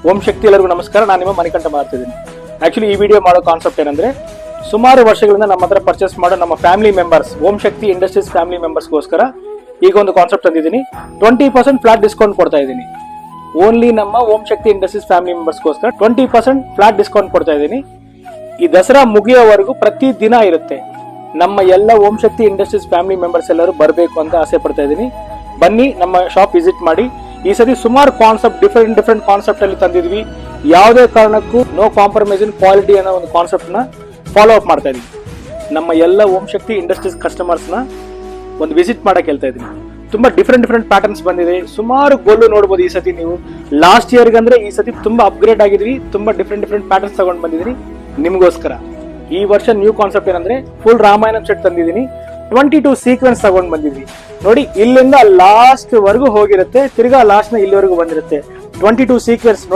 ಓಂ ಶಕ್ತಿ ಎಲ್ಲರಿಗೂ ನಮಸ್ಕಾರ. ನಾನು ನಿಮ್ಮ ಮಣಿಕಂಠ ಮಾಡ್ತಿದ್ದೀನಿ. ಆಕ್ಚುಲಿ ಈ ವಿಡಿಯೋ ಮಾಡೋ ಕಾನ್ಸೆಪ್ಟ್ ಏನಂದ್ರೆ, ಸುಮಾರು ವರ್ಷಗಳಿಂದ ನಮ್ಮ ಹತ್ರ ಪರ್ಚೇಸ್ ಮಾಡೋ ನಮ್ಮ family members, Om Shakti industries family ಮೆಂಬರ್ಸ್ಗೋಸ್ಕರ ಈಗ ಒಂದು ಕಾನ್ಸೆಪ್ಟ್ ತಂದಿದ್ದೀನಿ. 20% ಫ್ಲಾಟ್ ಡಿಸ್ಕೌಂಟ್ ಕೊಡ್ತಾ ಇದ್ದೀನಿ. ಓನ್ಲಿ ನಮ್ಮ Om Shakti industries family ಮೆಂಬರ್ಸ್ಗೋಸ್ಕರ 20% flat discount ಕೊಡ್ತಾ ಇದ್ದೀನಿ. ಈ ದಸರಾ ಮುಗಿಯೋವರೆಗೂ ಪ್ರತಿ ದಿನ ಇರುತ್ತೆ. ನಮ್ಮ ಎಲ್ಲ Om Shakti industries family members ಎಲ್ಲರೂ ಬರಬೇಕು ಅಂತ ಆಸೆ ಪಡ್ತಾ ಇದ್ದೀನಿ. ಬನ್ನಿ, ನಮ್ಮ ಶಾಪ್ ವಿಸಿಟ್ ಮಾಡಿ. ಈ ಸತಿ ಸುಮಾರು ಕಾನ್ಸೆಪ್ಟ್ ಡಿಫರೆಂಟ್ ಕಾನ್ಸೆಪ್ಟ್ ಅಲ್ಲಿ ತಂದಿದ್ವಿ. ಯಾವುದೇ ಕಾರಣಕ್ಕೂ ನೋ ಕಾಂಪ್ರಮೈಸ್ ಇನ್ ಕ್ವಾಲಿಟಿ ಅನ್ನೋ ಒಂದು ಕಾನ್ಸೆಪ್ಟ್ ನ ಫಾಲೋ ಅಪ್ ಮಾಡ್ತಾ ಇದೀವಿ. ನಮ್ಮ ಎಲ್ಲ ಓಂ ಶಕ್ತಿ ಇಂಡಸ್ಟ್ರೀಸ್ ಕಸ್ಟಮರ್ಸ್ ನ ಒಂದು ವಿಸಿಟ್ ಮಾಡಕ್ ಹೇಳ್ತಾ ಇದೀನಿ. ತುಂಬಾ ಡಿಫರೆಂಟ್ ಪ್ಯಾಟರ್ನ್ಸ್ ಬಂದಿದೆ. ಸುಮಾರು ಗೋಲ್ಡ್ ನೋಡಬಹುದು ಈ ಸತಿ ನೀವು. ಲಾಸ್ಟ್ ಇಯರ್ ಅಂದ್ರೆ ಈ ಸತಿ ತುಂಬಾ ಅಪ್ಗ್ರೇಡ್ ಆಗಿದ್ವಿ. ತುಂಬಾ ಡಿಫರೆಂಟ್ ಪ್ಯಾಟರ್ನ್ಸ್ ತಗೊಂಡ್ ಬಂದಿದ್ದೀನಿ ನಿಮಗೋಸ್ಕರ. ಈ ವರ್ಷ ನ್ಯೂ ಕಾನ್ಸೆಪ್ಟ್ ಏನಂದ್ರೆ, ಫುಲ್ ರಾಮಾಯಣ ಸೆಟ್ ತಂದಿದ್ದೀನಿ. 22 ಸೀಕ್ವೆನ್ಸ್ ತಗೊಂಡ್ ಬಂದಿದ್ವಿ ನೋಡಿ. ಇಲ್ಲಿಂದ ಲಾಸ್ಟ್ ವರೆಗೂ ಹೋಗಿರುತ್ತೆ, ತಿರ್ಗಾ ಲಾಸ್ಟ್ ನ ಇಲ್ಲಿವರೆಗೂ ಬಂದಿರುತ್ತೆ. 22 ಸೀಕ್ವೆನ್ಸ್ ನೋಡಿ.